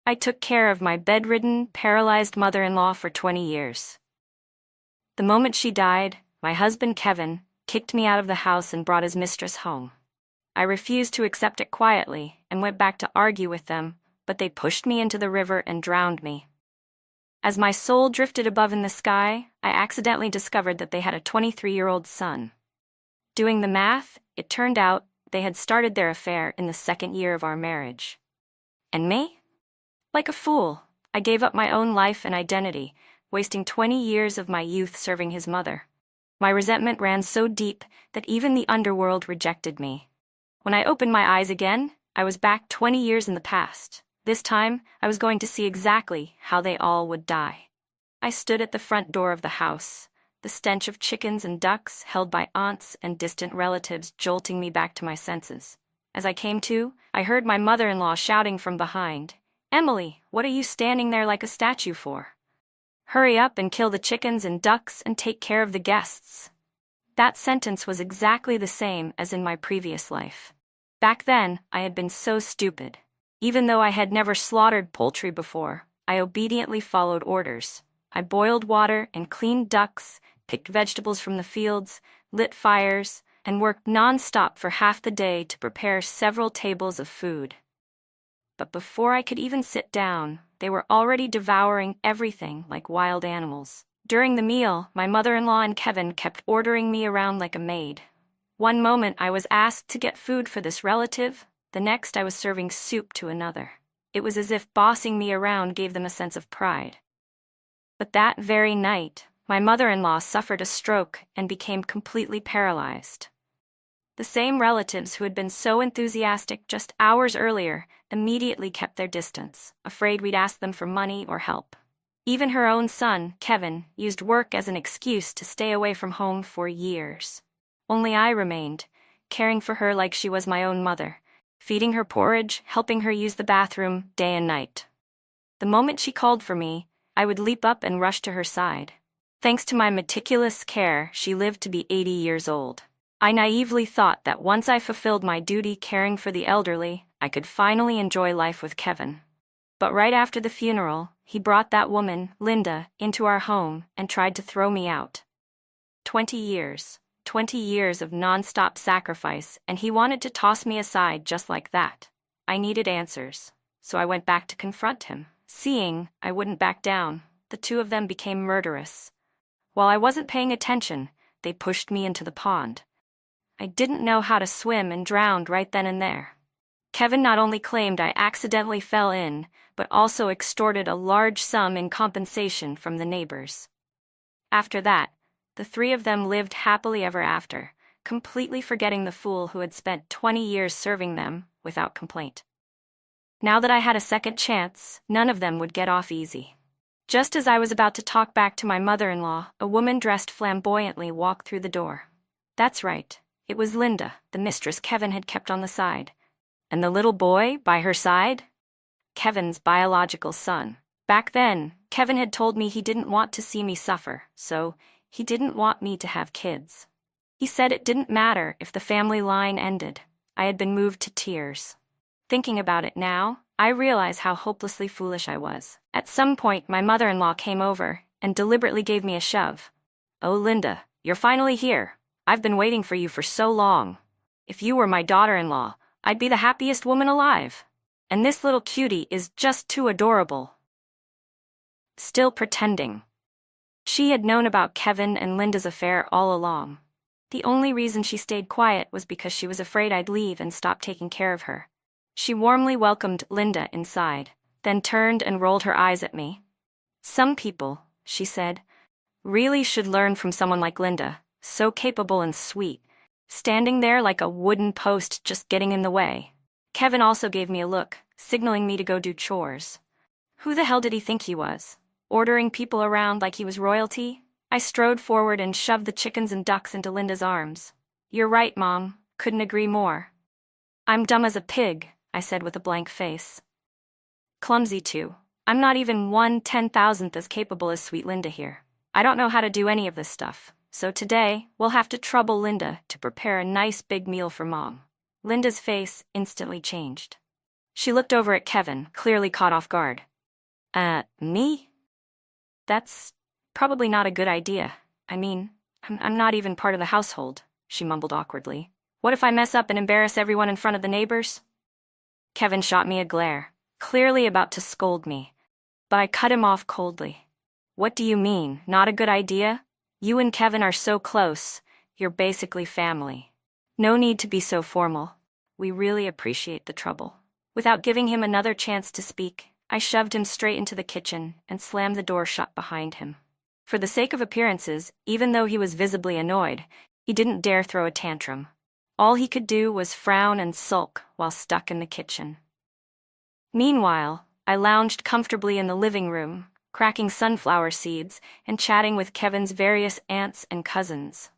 I took care of my bedridden, paralyzed mother-in-law for 20 years. The moment she died, my husband Kevin kicked me out of the house and brought his mistress home. I refused to accept it quietly and went back to argue with them, but they pushed me into the river and drowned me. As my soul drifted above in the sky, I accidentally discovered that they had a 23-year-old son. Doing the math, it turned out they had started their affair in the second year of our marriage. And me? Like a fool, I gave up my own life and identity, wasting 20 years of my youth serving his mother. My resentment ran so deep that even the underworld rejected me. When I opened my eyes again, I was back 20 years in the past. This time, I was going to see exactly how they all would die. I stood at the front door of the house, the stench of chickens and ducks held by aunts and distant relatives jolting me back to my senses. As I came to, I heard my mother-in-law shouting from behind, "Emily, what are you standing there like a statue for? Hurry up and kill the chickens and ducks and take care of the guests." That sentence was exactly the same as in my previous life. Back then, I had been so stupid. Even though I had never slaughtered poultry before, I obediently followed orders. I boiled water and cleaned ducks, picked vegetables from the fields, lit fires, and worked non-stop for half the day to prepare several tables of food. But before I could even sit down, they were already devouring everything like wild animals. During the meal, my mother-in-law and Kevin kept ordering me around like a maid. One moment I was asked to get food for this relative, the next I was serving soup to another. It was as if bossing me around gave them a sense of pride. But that very night, my mother-in-law suffered a stroke and became completely paralyzed. The same relatives who had been so enthusiastic just hours earlier immediately kept their distance, afraid we'd ask them for money or help. Even her own son, Kevin, used work as an excuse to stay away from home for years. Only I remained, caring for her like she was my own mother, feeding her porridge, helping her use the bathroom day and night. The moment she called for me, I would leap up and rush to her side. Thanks to my meticulous care, she lived to be 80 years old. I naively thought that once I fulfilled my duty caring for the elderly, I could finally enjoy life with Kevin. But right after the funeral, he brought that woman, Linda, into our home and tried to throw me out. 20 years of non-stop sacrifice, and he wanted to toss me aside just like that. I needed answers, so I went back to confront him. Seeing I wouldn't back down, the two of them became murderous. While I wasn't paying attention, they pushed me into the pond. I didn't know how to swim and drowned right then and there. Kevin not only claimed I accidentally fell in, but also extorted a large sum in compensation from the neighbors. After that, the three of them lived happily ever after, completely forgetting the fool who had spent 20 years serving them without complaint. Now that I had a second chance, none of them would get off easy. Just as I was about to talk back to my mother-in-law, a woman dressed flamboyantly walked through the door. That's right, it was Linda, the mistress Kevin had kept on the side. And the little boy by her side? Kevin's biological son. Back then, Kevin had told me he didn't want to see me suffer, so he didn't want me to have kids. He said it didn't matter if the family line ended. I had been moved to tears. Thinking about it now, I realize how hopelessly foolish I was. At some point, my mother-in-law came over and deliberately gave me a shove. "Oh, Linda, you're finally here. I've been waiting for you for so long. If you were my daughter-in-law, I'd be the happiest woman alive. And this little cutie is just too adorable." Still pretending. She had known about Kevin and Linda's affair all along. The only reason she stayed quiet was because she was afraid I'd leave and stop taking care of her. She warmly welcomed Linda inside, then turned and rolled her eyes at me. "Some people," she said, "really should learn from someone like Linda, so capable and sweet, standing there like a wooden post just getting in the way." Kevin also gave me a look, signaling me to go do chores. Who the hell did he think he was? Ordering people around like he was royalty? I strode forward and shoved the chickens and ducks into Linda's arms. "You're right, Mom. Couldn't agree more." "I'm dumb as a pig," I said with a blank face. "Clumsy too. I'm not even 1/10,000th as capable as sweet Linda here. I don't know how to do any of this stuff, so today we'll have to trouble Linda to prepare a nice big meal for Mom." Linda's face instantly changed. She looked over at Kevin, clearly caught off guard. Me? That's probably not a good idea. I mean, I'm not even part of the household, she mumbled awkwardly. What if I mess up and embarrass everyone in front of the neighbors? Kevin shot me a glare, clearly about to scold me, but I cut him off coldly. What do you mean, not a good idea? You and Kevin are so close, you're basically family. No need to be so formal. We really appreciate the trouble. Without giving him another chance to speak, I shoved him straight into the kitchen and slammed the door shut behind him. For the sake of appearances, even though he was visibly annoyed, he didn't dare throw a tantrum. All he could do was frown and sulk while stuck in the kitchen. Meanwhile, I lounged comfortably in the living room, cracking sunflower seeds and chatting with Kevin's various aunts and cousins.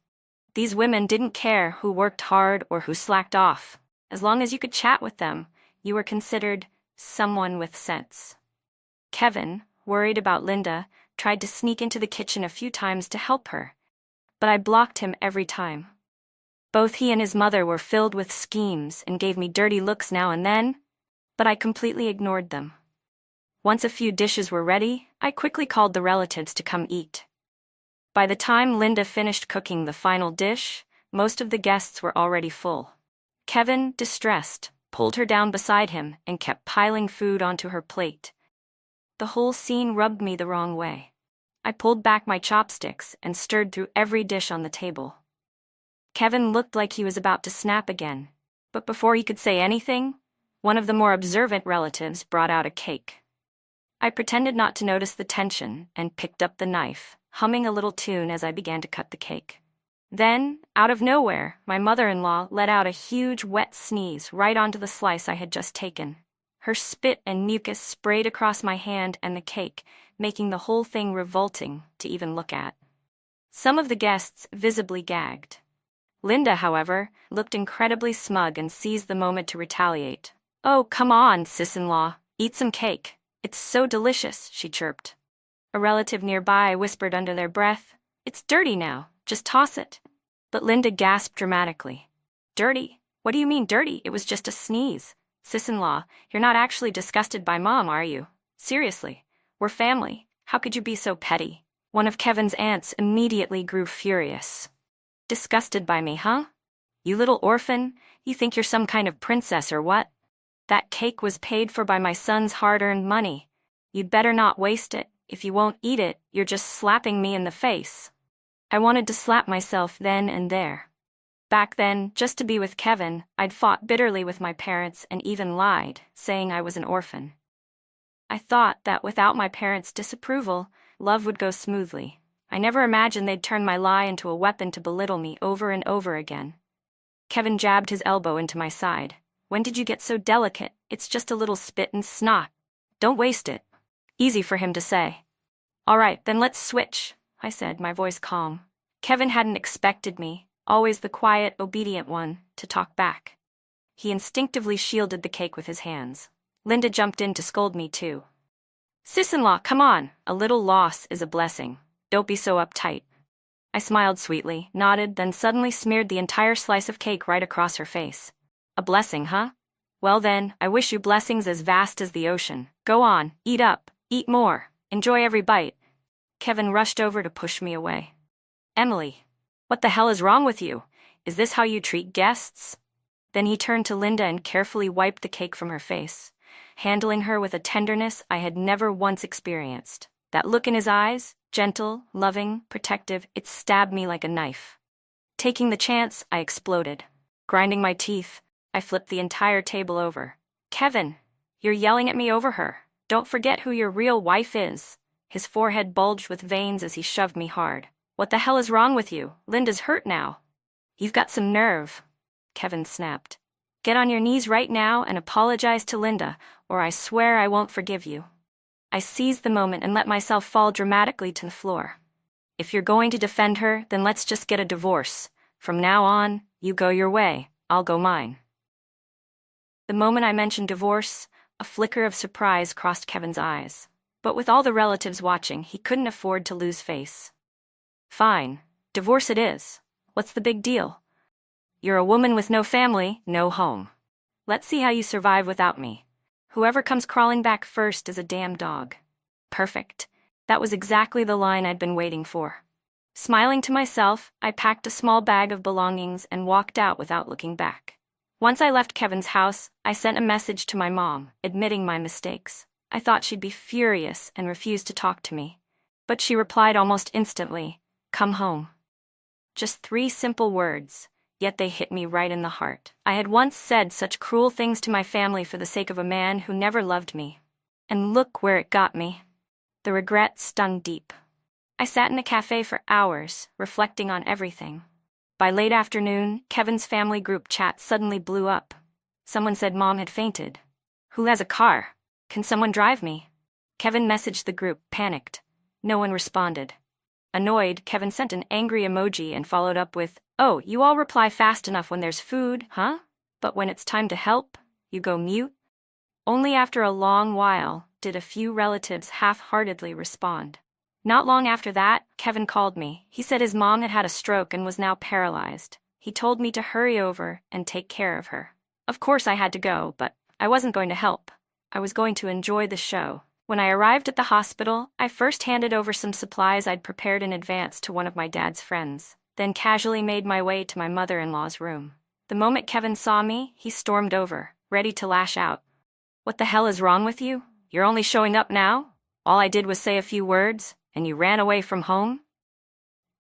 These women didn't care who worked hard or who slacked off. As long as you could chat with them, you were considered someone with sense. Kevin, worried about Linda, tried to sneak into the kitchen a few times to help her, but I blocked him every time. Both he and his mother were filled with schemes and gave me dirty looks now and then, but I completely ignored them. Once a few dishes were ready, I quickly called the relatives to come eat. By the time Linda finished cooking the final dish, most of the guests were already full. Kevin, distressed, pulled her down beside him and kept piling food onto her plate. The whole scene rubbed me the wrong way. I pulled back my chopsticks and stirred through every dish on the table. Kevin looked like he was about to snap again, but before he could say anything, one of the more observant relatives brought out a cake. I pretended not to notice the tension and picked up the knife, humming a little tune as I began to cut the cake. Then, out of nowhere, my mother-in-law let out a huge wet sneeze right onto the slice I had just taken. Her spit and mucus sprayed across my hand and the cake, making the whole thing revolting to even look at. Some of the guests visibly gagged. Linda, however, looked incredibly smug and seized the moment to retaliate. "Oh, come on, sis-in-law, eat some cake. It's so delicious," she chirped. A relative nearby whispered under their breath, "It's dirty now, just toss it." But Linda gasped dramatically. "Dirty? What do you mean dirty? It was just a sneeze. Sis-in-law, you're not actually disgusted by Mom, are you? Seriously, we're family. How could you be so petty?" One of Kevin's aunts immediately grew furious. "Disgusted by me, huh? You little orphan, you think you're some kind of princess or what? That cake was paid for by my son's hard-earned money. You'd better not waste it. If you won't eat it, you're just slapping me in the face." I wanted to slap myself then and there. Back then, just to be with Kevin, I'd fought bitterly with my parents and even lied, saying I was an orphan. I thought that without my parents' disapproval, love would go smoothly. I never imagined they'd turn my lie into a weapon to belittle me over and over again. Kevin jabbed his elbow into my side. "When did you get so delicate? It's just a little spit and snot. Don't waste it." Easy for him to say. "All right, then let's switch," I said, my voice calm. Kevin hadn't expected me, always the quiet, obedient one, to talk back. He instinctively shielded the cake with his hands. Linda jumped in to scold me too. "Sis-in-law, come on. A little loss is a blessing. Don't be so uptight." I smiled sweetly, nodded, then suddenly smeared the entire slice of cake right across her face. "A blessing, huh? Well then, I wish you blessings as vast as the ocean. Go on, eat up, eat more, enjoy every bite." Kevin rushed over to push me away. "Emily, what the hell is wrong with you? Is this how you treat guests?" Then he turned to Linda and carefully wiped the cake from her face, handling her with a tenderness I had never once experienced. That look in his eyes, gentle, loving, protective, it stabbed me like a knife. Taking the chance, I exploded. Grinding my teeth, I flipped the entire table over. "Kevin, you're yelling at me over her. Don't forget who your real wife is." His forehead bulged with veins as he shoved me hard. "What the hell is wrong with you? Linda's hurt now." "You've got some nerve," Kevin snapped. "Get on your knees right now and apologize to Linda, or I swear I won't forgive you." I seized the moment and let myself fall dramatically to the floor. "If you're going to defend her, then let's just get a divorce. From now on, you go your way, I'll go mine." The moment I mentioned divorce, a flicker of surprise crossed Kevin's eyes. But with all the relatives watching, he couldn't afford to lose face. "Fine, divorce it is. What's the big deal? You're a woman with no family, no home. Let's see how you survive without me." Whoever comes crawling back first is a damn dog. Perfect. That was exactly the line I'd been waiting for. Smiling to myself, I packed a small bag of belongings and walked out without looking back. Once I left Kevin's house, I sent a message to my mom, admitting my mistakes. I thought she'd be furious and refuse to talk to me. But she replied almost instantly, "Come home." Just 3 simple words, yet they hit me right in the heart. I had once said such cruel things to my family for the sake of a man who never loved me. And look where it got me. The regret stung deep. I sat in a cafe for hours, reflecting on everything. By late afternoon, Kevin's family group chat suddenly blew up. Someone said Mom had fainted. Who has a car? Can someone drive me? Kevin messaged the group, panicked. No one responded. Annoyed, Kevin sent an angry emoji and followed up with, "Oh, you all reply fast enough when there's food, huh? But when it's time to help, you go mute?" Only after a long while did a few relatives half-heartedly respond. Not long after that, Kevin called me. He said his mom had had a stroke and was now paralyzed. He told me to hurry over and take care of her. Of course I had to go, but I wasn't going to help. I was going to enjoy the show. When I arrived at the hospital, I first handed over some supplies I'd prepared in advance to one of my dad's friends, then casually made my way to my mother-in-law's room. The moment Kevin saw me, he stormed over, ready to lash out. "What the hell is wrong with you? You're only showing up now? All I did was say a few words, and you ran away from home?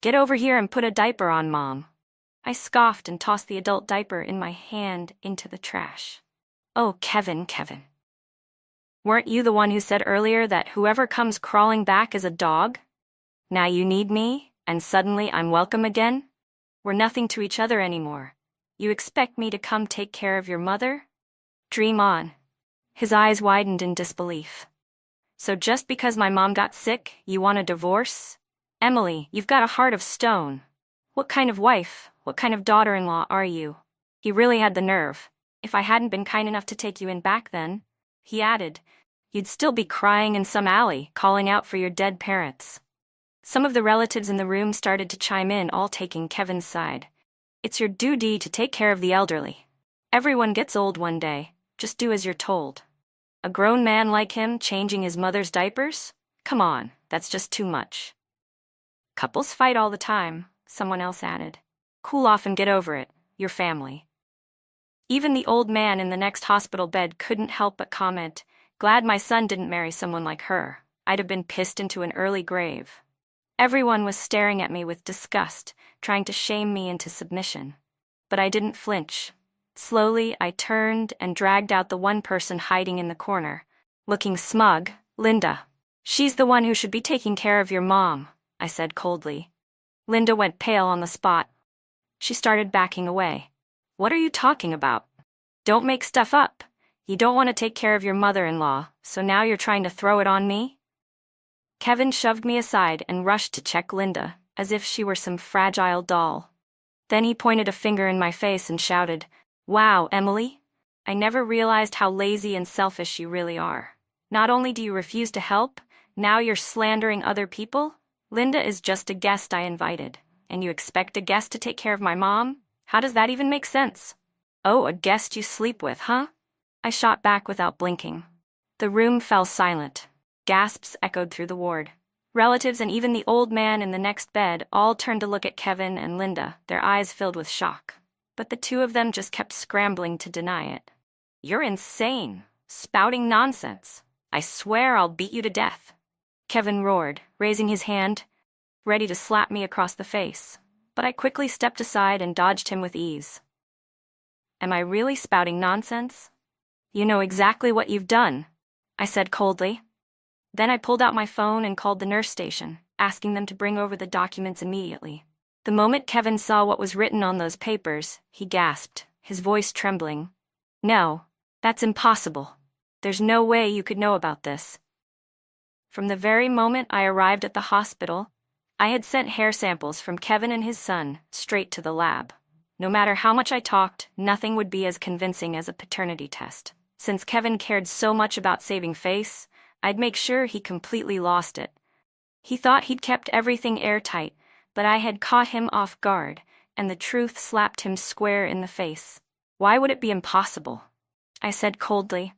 Get over here and put a diaper on, Mom." I scoffed and tossed the adult diaper in my hand into the trash. "Oh, Kevin. Weren't you the one who said earlier that whoever comes crawling back is a dog? Now you need me, and suddenly I'm welcome again? We're nothing to each other anymore. You expect me to come take care of your mother? Dream on." His eyes widened in disbelief. "So just because my mom got sick, you want a divorce? Emily, you've got a heart of stone. What kind of wife, what kind of daughter-in-law are you?" He really had the nerve. "If I hadn't been kind enough to take you in back then," he added, "you'd still be crying in some alley, calling out for your dead parents." Some of the relatives in the room started to chime in, all taking Kevin's side. "It's your duty to take care of the elderly. Everyone gets old one day. Just do as you're told. A grown man like him changing his mother's diapers? Come on, that's just too much." "Couples fight all the time," someone else added. "Cool off and get over it. Your family." Even the old man in the next hospital bed couldn't help but comment, "Glad my son didn't marry someone like her. I'd have been pissed into an early grave." Everyone was staring at me with disgust, trying to shame me into submission. But I didn't flinch. Slowly, I turned and dragged out the one person hiding in the corner. Looking smug, "Linda. She's the one who should be taking care of your mom," I said coldly. Linda went pale on the spot. She started backing away. "What are you talking about? Don't make stuff up. You don't want to take care of your mother-in-law, so now you're trying to throw it on me?" Kevin shoved me aside and rushed to check Linda, as if she were some fragile doll. Then he pointed a finger in my face and shouted, "Wow, Emily. I never realized how lazy and selfish you really are. Not only do you refuse to help, now you're slandering other people? Linda is just a guest I invited, and you expect a guest to take care of my mom? How does that even make sense?" "Oh, a guest you sleep with, huh?" I shot back without blinking. The room fell silent. Gasps echoed through the ward. Relatives and even the old man in the next bed all turned to look at Kevin and Linda, their eyes filled with shock. But the two of them just kept scrambling to deny it. "You're insane. Spouting nonsense. I swear I'll beat you to death," Kevin roared, raising his hand, ready to slap me across the face. But I quickly stepped aside and dodged him with ease. "Am I really spouting nonsense? You know exactly what you've done," I said coldly. Then I pulled out my phone and called the nurse station, asking them to bring over the documents immediately. The moment Kevin saw what was written on those papers, he gasped, his voice trembling. "No, that's impossible. There's no way you could know about this." From the very moment I arrived at the hospital, I had sent hair samples from Kevin and his son straight to the lab. No matter how much I talked, nothing would be as convincing as a paternity test. Since Kevin cared so much about saving face, I'd make sure he completely lost it. He thought he'd kept everything airtight, but I had caught him off guard, and the truth slapped him square in the face. "Why would it be impossible?" I said coldly.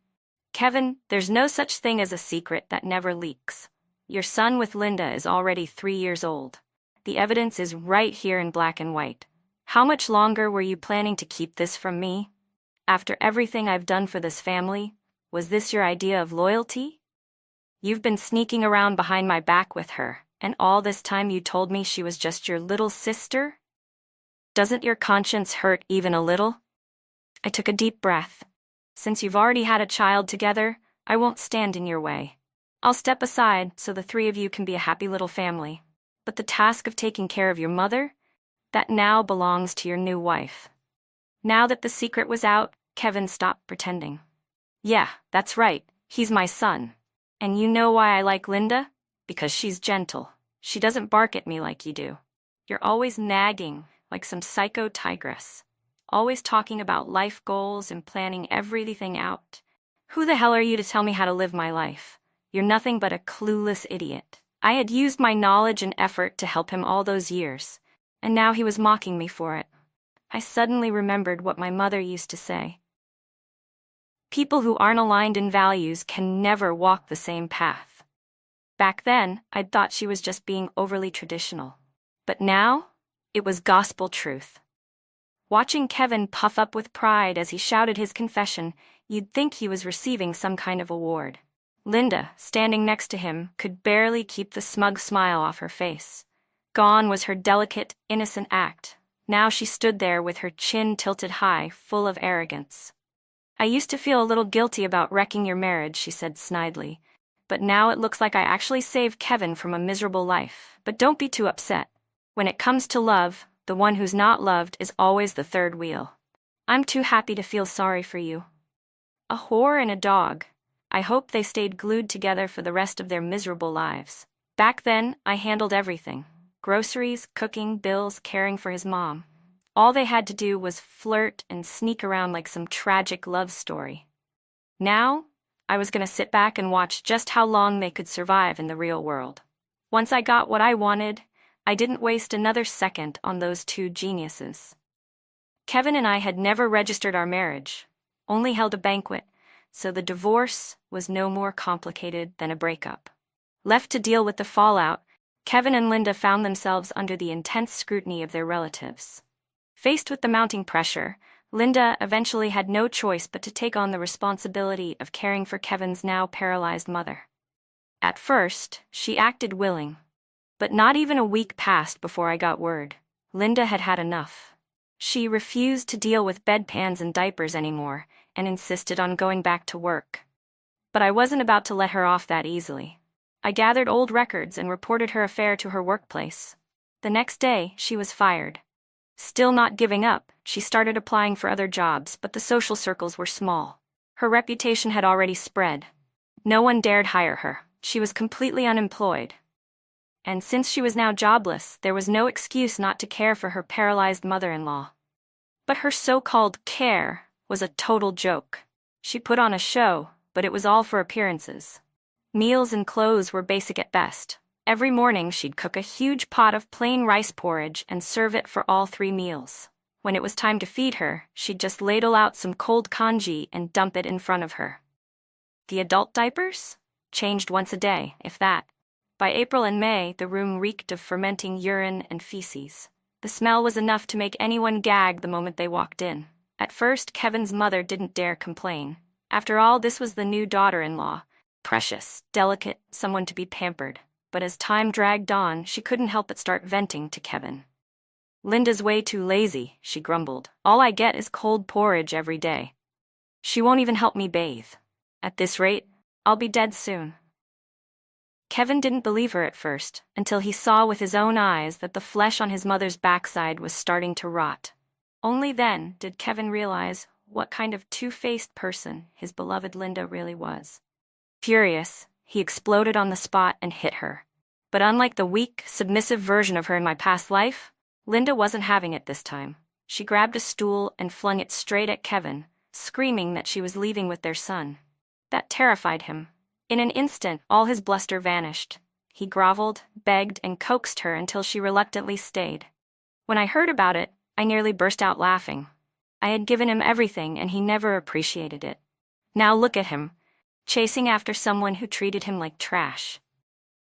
Kevin, there's no such thing as a secret that never leaks. Your son with Linda is already 3 years old. The evidence is right here in black and white. How much longer were you planning to keep this from me? After everything I've done for this family, was this your idea of loyalty? You've been sneaking around behind my back with her, and all this time you told me she was just your little sister? Doesn't your conscience hurt even a little? I took a deep breath. Since you've already had a child together, I won't stand in your way. I'll step aside so the three of you can be a happy little family. But the task of taking care of your mother, that now belongs to your new wife. Now that the secret was out, Kevin stopped pretending. Yeah, that's right, he's my son. And you know why I like Linda? Because she's gentle. She doesn't bark at me like you do. You're always nagging, like some psycho tigress. Always talking about life goals and planning everything out. Who the hell are you to tell me how to live my life? You're nothing but a clueless idiot. I had used my knowledge and effort to help him all those years, and now he was mocking me for it. I suddenly remembered what my mother used to say. People who aren't aligned in values can never walk the same path. Back then, I'd thought she was just being overly traditional. But now, it was gospel truth. Watching Kevin puff up with pride as he shouted his confession, you'd think he was receiving some kind of award. Linda, standing next to him, could barely keep the smug smile off her face. Gone was her delicate, innocent act. Now she stood there with her chin tilted high, full of arrogance. I used to feel a little guilty about wrecking your marriage, she said snidely. But now it looks like I actually saved Kevin from a miserable life. But don't be too upset. When it comes to love, the one who's not loved is always the third wheel. I'm too happy to feel sorry for you. A whore and a dog. I hope they stayed glued together for the rest of their miserable lives. Back then, I handled everything. Groceries, cooking, bills, caring for his mom. All they had to do was flirt and sneak around like some tragic love story. Now, I was going to sit back and watch just how long they could survive in the real world. Once I got what I wanted, I didn't waste another second on those two geniuses. Kevin and I had never registered our marriage, only held a banquet, so the divorce was no more complicated than a breakup. Left to deal with the fallout, Kevin and Linda found themselves under the intense scrutiny of their relatives. Faced with the mounting pressure, Linda eventually had no choice but to take on the responsibility of caring for Kevin's now paralyzed mother. At first, she acted willing, but not even a week passed before I got word. Linda had had enough. She refused to deal with bedpans and diapers anymore and insisted on going back to work. But I wasn't about to let her off that easily. I gathered old records and reported her affair to her workplace. The next day, she was fired. Still not giving up, she started applying for other jobs, but the social circles were small. Her reputation had already spread. No one dared hire her. She was completely unemployed. And since she was now jobless, there was no excuse not to care for her paralyzed mother-in-law. But her so-called care was a total joke. She put on a show, but it was all for appearances. Meals and clothes were basic at best. Every morning she'd cook a huge pot of plain rice porridge and serve it for all 3 meals. When it was time to feed her, she'd just ladle out some cold congee and dump it in front of her. The adult diapers? Changed once a day, if that. By April and May, the room reeked of fermenting urine and feces. The smell was enough to make anyone gag the moment they walked in. At first, Kevin's mother didn't dare complain. After all, this was the new daughter-in-law. Precious, delicate, someone to be pampered. But as time dragged on, she couldn't help but start venting to Kevin. Linda's way too lazy, she grumbled. All I get is cold porridge every day. She won't even help me bathe. At this rate, I'll be dead soon. Kevin didn't believe her at first, until he saw with his own eyes that the flesh on his mother's backside was starting to rot. Only then did Kevin realize what kind of two-faced person his beloved Linda really was. Furious, he exploded on the spot and hit her. But unlike the weak, submissive version of her in my past life, Linda wasn't having it this time. She grabbed a stool and flung it straight at Kevin, screaming that she was leaving with their son. That terrified him. In an instant, all his bluster vanished. He groveled, begged, and coaxed her until she reluctantly stayed. When I heard about it, I nearly burst out laughing. I had given him everything and he never appreciated it. Now look at him. chasing after someone who treated him like trash.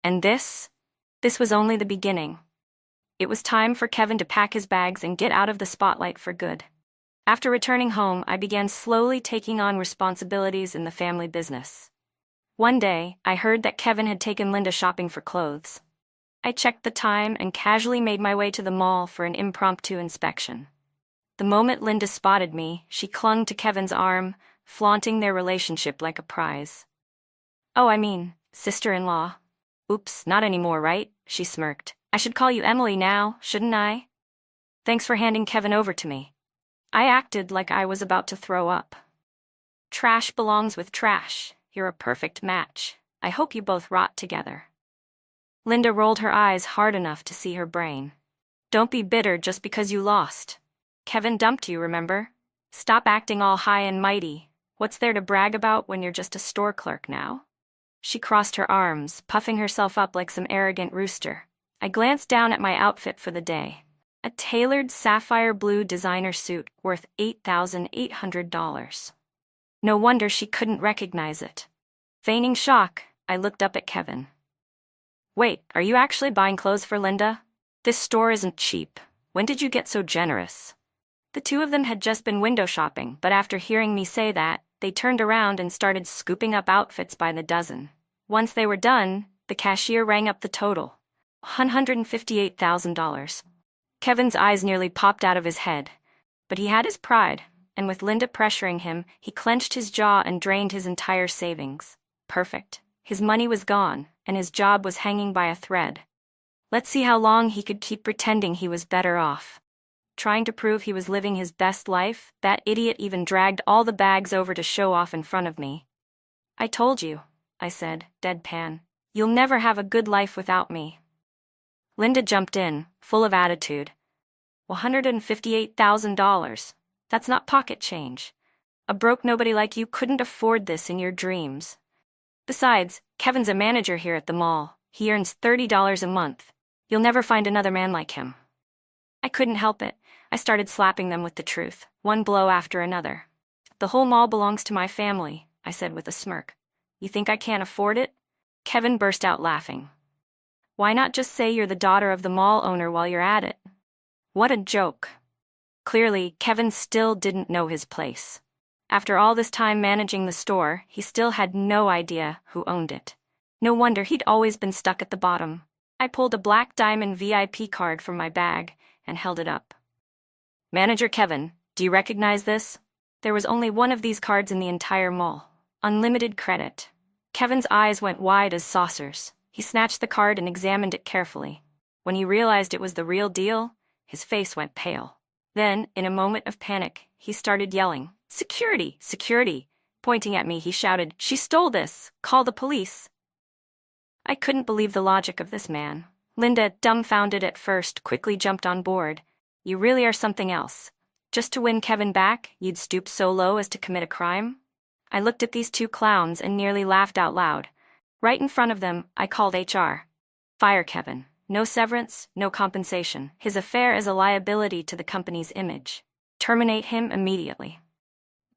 And this was only the beginning. It was time for Kevin to pack his bags and get out of the spotlight for good. After returning home, I began slowly taking on responsibilities in the family business. One day, I heard that Kevin had taken Linda shopping for clothes. I checked the time and casually made my way to the mall for an impromptu inspection. The moment Linda spotted me, she clung to Kevin's arm, flaunting their relationship like a prize. "Oh, I mean, sister-in-law." "Oops, not anymore, right?" she smirked. "I should call you Emily now, shouldn't I?" "Thanks for handing Kevin over to me." I acted like I was about to throw up. "Trash belongs with trash. You're a perfect match. I hope you both rot together." Linda rolled her eyes hard enough to see her brain. "Don't be bitter just because you lost. Kevin dumped you, remember? Stop acting all high and mighty. What's there to brag about when you're just a store clerk now?" She crossed her arms, puffing herself up like some arrogant rooster. I glanced down at my outfit for the day. A tailored sapphire blue designer suit worth $8,800. No wonder she couldn't recognize it. Feigning shock, I looked up at Kevin. "Wait, are you actually buying clothes for Linda? This store isn't cheap. When did you get so generous?" The two of them had just been window shopping, but after hearing me say that, they turned around and started scooping up outfits by the dozen. Once they were done, the cashier rang up the total. $158,000. Kevin's eyes nearly popped out of his head. But he had his pride, and with Linda pressuring him, he clenched his jaw and drained his entire savings. Perfect. His money was gone, and his job was hanging by a thread. Let's see how long he could keep pretending he was better off. Trying to prove he was living his best life, that idiot even dragged all the bags over to show off in front of me. "I told you," I said, deadpan. "You'll never have a good life without me." Linda jumped in, full of attitude. $158,000. That's not pocket change. A broke nobody like you couldn't afford this in your dreams. Besides, Kevin's a manager here at the mall. He earns $30 a month. You'll never find another man like him. I couldn't help it. I started slapping them with the truth, one blow after another. "The whole mall belongs to my family," I said with a smirk. "You think I can't afford it?" Kevin burst out laughing. "Why not just say you're the daughter of the mall owner while you're at it?" What a joke. Clearly, Kevin still didn't know his place. After all this time managing the store, he still had no idea who owned it. No wonder he'd always been stuck at the bottom. I pulled a black diamond VIP card from my bag and held it up. "Manager Kevin, do you recognize this?" There was only one of these cards in the entire mall. Unlimited credit. Kevin's eyes went wide as saucers. He snatched the card and examined it carefully. When he realized it was the real deal, his face went pale. Then, in a moment of panic, he started yelling, "Security! Security!" Pointing at me, he shouted, "She stole this! Call the police!" I couldn't believe the logic of this man. Linda, dumbfounded at first, quickly jumped on board. "You really are something else. Just to win Kevin back, you'd stoop so low as to commit a crime?" I looked at these two clowns and nearly laughed out loud. Right in front of them, I called HR. "Fire Kevin. No severance, no compensation. His affair is a liability to the company's image. Terminate him immediately."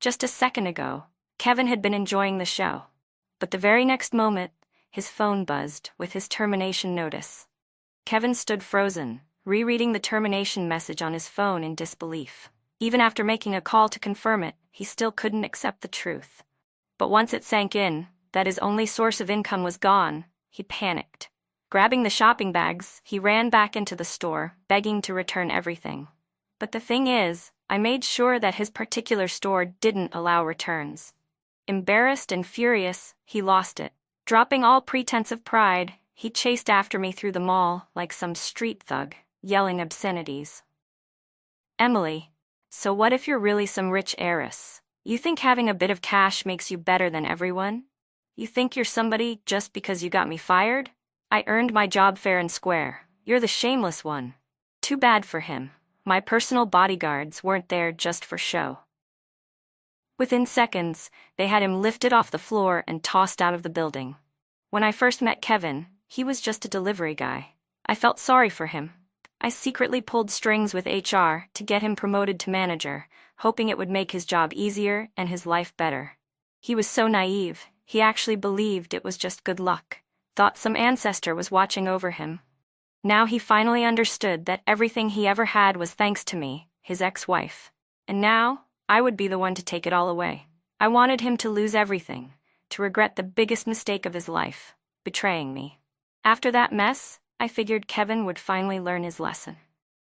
Just a second ago, Kevin had been enjoying the show. But the very next moment, his phone buzzed with his termination notice. Kevin stood frozen, rereading the termination message on his phone in disbelief. Even after making a call to confirm it, he still couldn't accept the truth. But once it sank in, that his only source of income was gone, he panicked. Grabbing the shopping bags, he ran back into the store, begging to return everything. But the thing is, I made sure that his particular store didn't allow returns. Embarrassed and furious, he lost it. Dropping all pretense of pride, he chased after me through the mall like some street thug, yelling obscenities. "Emily, so what if you're really some rich heiress? You think having a bit of cash makes you better than everyone? You think you're somebody just because you got me fired? I earned my job fair and square. You're the shameless one." Too bad for him. My personal bodyguards weren't there just for show. Within seconds, they had him lifted off the floor and tossed out of the building. When I first met Kevin, he was just a delivery guy. I felt sorry for him. I secretly pulled strings with HR to get him promoted to manager, hoping it would make his job easier and his life better. He was so naive. He actually believed it was just good luck, thought some ancestor was watching over him. Now he finally understood that everything he ever had was thanks to me, his ex-wife. And now, I would be the one to take it all away. I wanted him to lose everything, to regret the biggest mistake of his life, betraying me. After that mess, I figured Kevin would finally learn his lesson.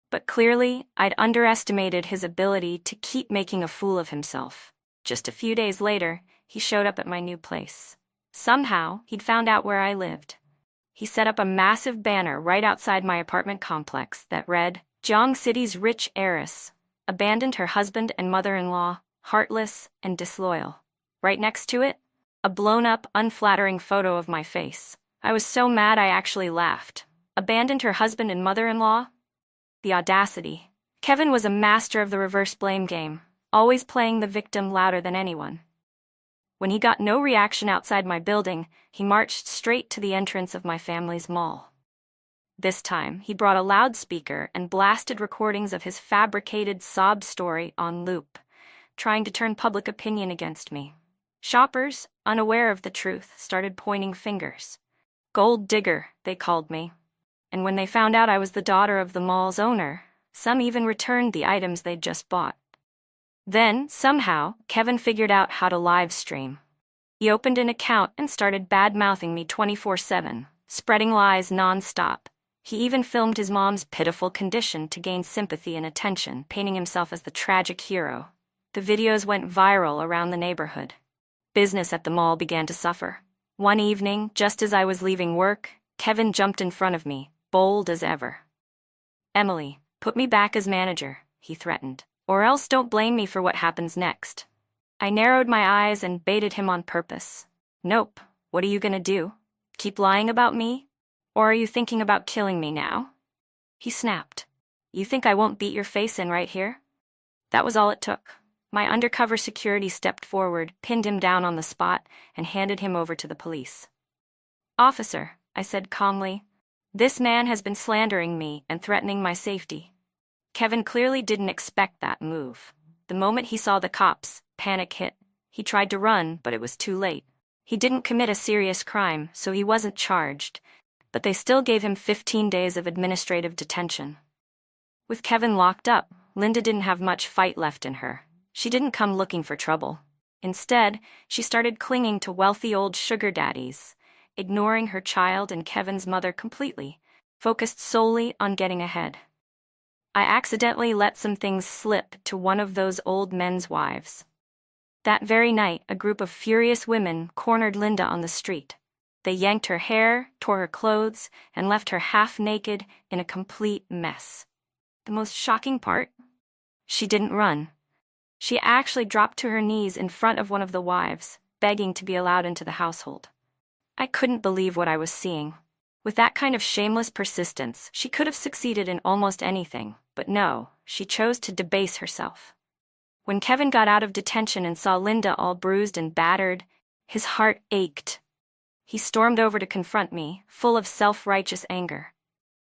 But clearly, I'd underestimated his ability to keep making a fool of himself. Just a few days later, he showed up at my new place. Somehow, he'd found out where I lived. He set up a massive banner right outside my apartment complex that read, "Jiang City's rich heiress abandoned her husband and mother-in-law, heartless and disloyal." Right next to it, a blown-up, unflattering photo of my face. I was so mad I actually laughed. Abandoned her husband and mother-in-law? The audacity. Kevin was a master of the reverse blame game, always playing the victim louder than anyone. When he got no reaction outside my building, he marched straight to the entrance of my family's mall. This time, he brought a loudspeaker and blasted recordings of his fabricated sob story on loop, trying to turn public opinion against me. Shoppers, unaware of the truth, started pointing fingers. Gold digger, they called me. And when they found out I was the daughter of the mall's owner, some even returned the items they'd just bought. Then, somehow, Kevin figured out how to live stream. He opened an account and started bad-mouthing me 24/7, spreading lies non-stop. He even filmed his mom's pitiful condition to gain sympathy and attention, painting himself as the tragic hero. The videos went viral around the neighborhood. Business at the mall began to suffer. One evening, just as I was leaving work, Kevin jumped in front of me, bold as ever. "Emily, put me back as manager," he threatened, "or else don't blame me for what happens next." I narrowed my eyes and baited him on purpose. "Nope, what are you gonna do? Keep lying about me? Or are you thinking about killing me now?" He snapped. "You think I won't beat your face in right here?" That was all it took. My undercover security stepped forward, pinned him down on the spot, and handed him over to the police. "Officer," I said calmly, "this man has been slandering me and threatening my safety." Kevin clearly didn't expect that move. The moment he saw the cops, panic hit. He tried to run, but it was too late. He didn't commit a serious crime, so he wasn't charged, but they still gave him 15 days of administrative detention. With Kevin locked up, Linda didn't have much fight left in her. She didn't come looking for trouble. Instead, she started clinging to wealthy old sugar daddies, ignoring her child and Kevin's mother completely, focused solely on getting ahead. I accidentally let some things slip to one of those old men's wives. That very night, a group of furious women cornered Linda on the street. They yanked her hair, tore her clothes, and left her half-naked in a complete mess. The most shocking part? She didn't run. She actually dropped to her knees in front of one of the wives, begging to be allowed into the household. I couldn't believe what I was seeing. With that kind of shameless persistence, she could have succeeded in almost anything, but no, she chose to debase herself. When Kevin got out of detention and saw Linda all bruised and battered, his heart ached. He stormed over to confront me, full of self-righteous anger.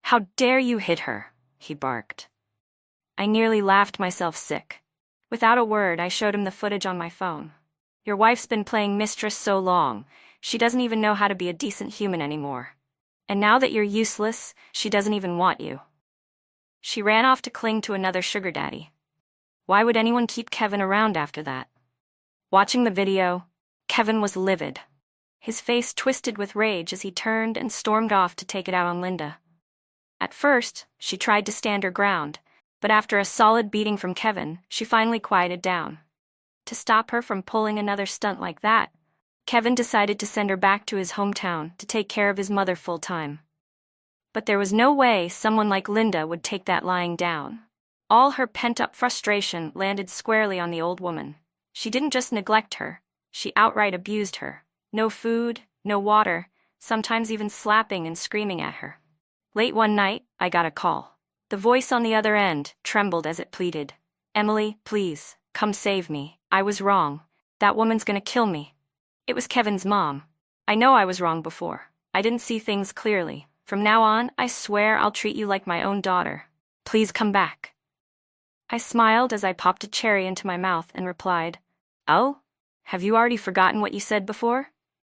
"How dare you hit her?" he barked. I nearly laughed myself sick. Without a word, I showed him the footage on my phone. "Your wife's been playing mistress so long, she doesn't even know how to be a decent human anymore. And now that you're useless, she doesn't even want you." She ran off to cling to another sugar daddy. Why would anyone keep Kevin around after that? Watching the video, Kevin was livid. His face twisted with rage as he turned and stormed off to take it out on Linda. At first, she tried to stand her ground, but after a solid beating from Kevin, she finally quieted down. To stop her from pulling another stunt like that, Kevin decided to send her back to his hometown to take care of his mother full-time. But there was no way someone like Linda would take that lying down. All her pent-up frustration landed squarely on the old woman. She didn't just neglect her, she outright abused her. No food, no water, sometimes even slapping and screaming at her. Late one night, I got a call. The voice on the other end trembled as it pleaded. "Emily, please, come save me. I was wrong. That woman's gonna kill me." It was Kevin's mom. I know I was wrong before. I didn't see things clearly. From now on, I swear I'll treat you like my own daughter. Please come back. I smiled as I popped a cherry into my mouth and replied, "Oh? Have you already forgotten what you said before?"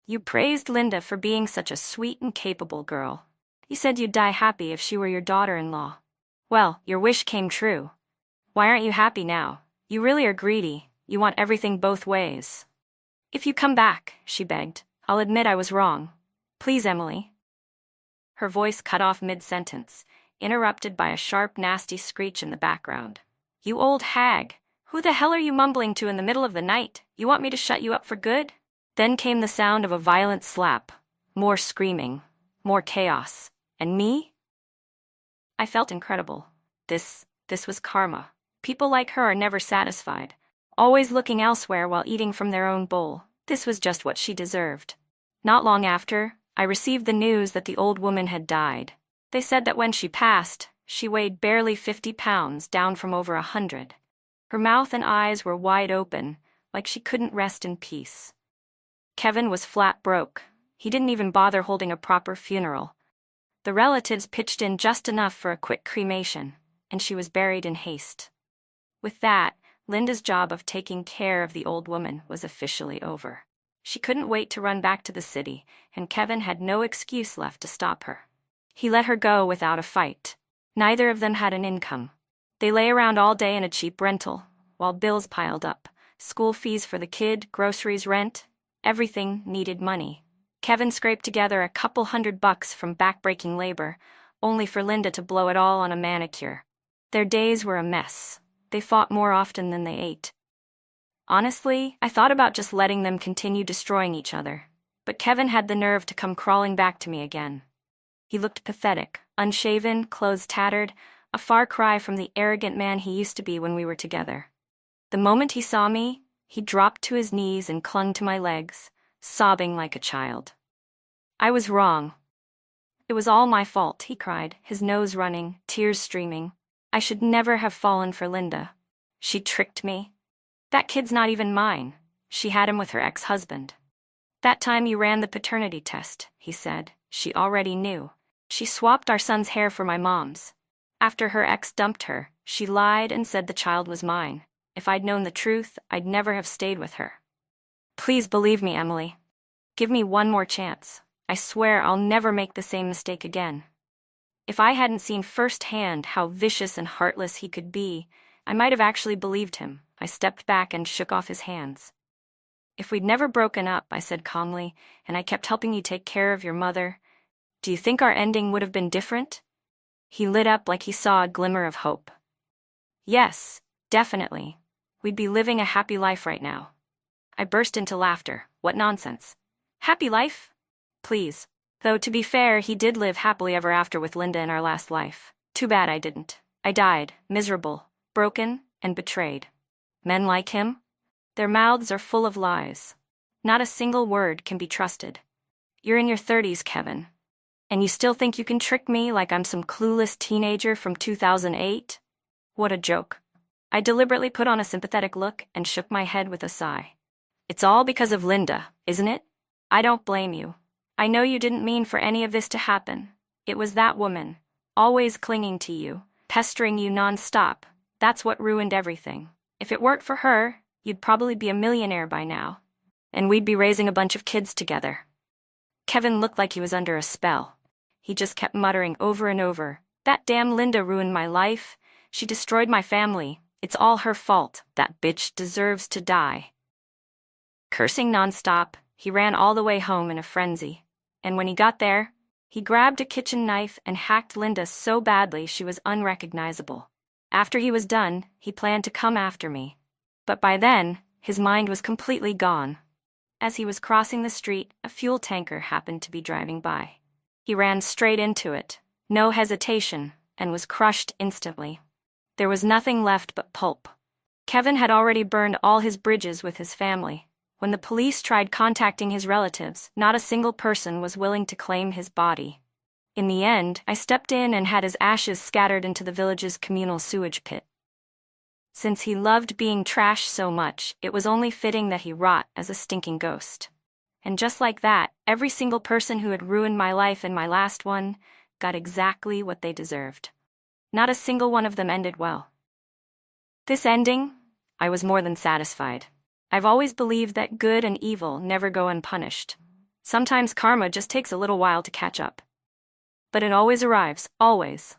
You praised Linda for being such a sweet and capable girl. You said you'd die happy if she were your daughter-in-law. Well, your wish came true. Why aren't you happy now? You really are greedy. You want everything both ways. If you come back, she begged, I'll admit I was wrong. Please, Emily. Her voice cut off mid-sentence, interrupted by a sharp, nasty screech in the background. You old hag! Who the hell are you mumbling to in the middle of the night? You want me to shut you up for good? Then came the sound of a violent slap. More screaming. More chaos. And me? I felt incredible. This was karma. People like her are never satisfied, always looking elsewhere while eating from their own bowl. This was just what she deserved. Not long after, I received the news that the old woman had died. They said that when she passed, she weighed barely 50 pounds, down from over 100. Her mouth and eyes were wide open, like she couldn't rest in peace. Kevin was flat broke. He didn't even bother holding a proper funeral. The relatives pitched in just enough for a quick cremation, and she was buried in haste. With that, Linda's job of taking care of the old woman was officially over. She couldn't wait to run back to the city, and Kevin had no excuse left to stop her. He let her go without a fight. Neither of them had an income. They lay around all day in a cheap rental, while bills piled up. School fees for the kid, groceries, rent, everything needed money. Kevin scraped together a couple $100 from backbreaking labor, only for Linda to blow it all on a manicure. Their days were a mess. They fought more often than they ate. Honestly, I thought about just letting them continue destroying each other, but Kevin had the nerve to come crawling back to me again. He looked pathetic, unshaven, clothes tattered, a far cry from the arrogant man he used to be when we were together. The moment he saw me, he dropped to his knees and clung to my legs, sobbing like a child. I was wrong. It was all my fault, he cried, his nose running, tears streaming. I should never have fallen for Linda. She tricked me. That kid's not even mine. She had him with her ex-husband. That time you ran the paternity test, he said. She already knew. She swapped our son's hair for my mom's. After her ex dumped her, she lied and said the child was mine. If I'd known the truth, I'd never have stayed with her. Please believe me, Emily. Give me one more chance. I swear I'll never make the same mistake again. If I hadn't seen firsthand how vicious and heartless he could be, I might have actually believed him. I stepped back and shook off his hands. If we'd never broken up, I said calmly, and I kept helping you take care of your mother, do you think our ending would have been different? He lit up like he saw a glimmer of hope. Yes, definitely. We'd be living a happy life right now. I burst into laughter. What nonsense. Happy life? Please. Though, to be fair, he did live happily ever after with Linda in our last life. Too bad I didn't. I died, miserable, broken, and betrayed. Men like him? Their mouths are full of lies. Not a single word can be trusted. You're in your 30s, Kevin. And you still think you can trick me like I'm some clueless teenager from 2008? What a joke. I deliberately put on a sympathetic look and shook my head with a sigh. It's all because of Linda, isn't it? I don't blame you. I know you didn't mean for any of this to happen. It was that woman, always clinging to you, pestering you non-stop. That's what ruined everything. If it weren't for her, you'd probably be a millionaire by now. And we'd be raising a bunch of kids together. Kevin looked like he was under a spell. He just kept muttering over and over, that damn Linda ruined my life. She destroyed my family. It's all her fault. That bitch deserves to die. Cursing non-stop, he ran all the way home in a frenzy. And when he got there, he grabbed a kitchen knife and hacked Linda so badly she was unrecognizable. After he was done, he planned to come after me. But by then, his mind was completely gone. As he was crossing the street, a fuel tanker happened to be driving by. He ran straight into it, no hesitation, and was crushed instantly. There was nothing left but pulp. Kevin had already burned all his bridges with his family. When the police tried contacting his relatives, not a single person was willing to claim his body. In the end, I stepped in and had his ashes scattered into the village's communal sewage pit. Since he loved being trashed so much, it was only fitting that he rot as a stinking ghost. And just like that, every single person who had ruined my life and my last one got exactly what they deserved. Not a single one of them ended well. This ending, I was more than satisfied. I've always believed that good and evil never go unpunished. Sometimes karma just takes a little while to catch up. But it always arrives, always.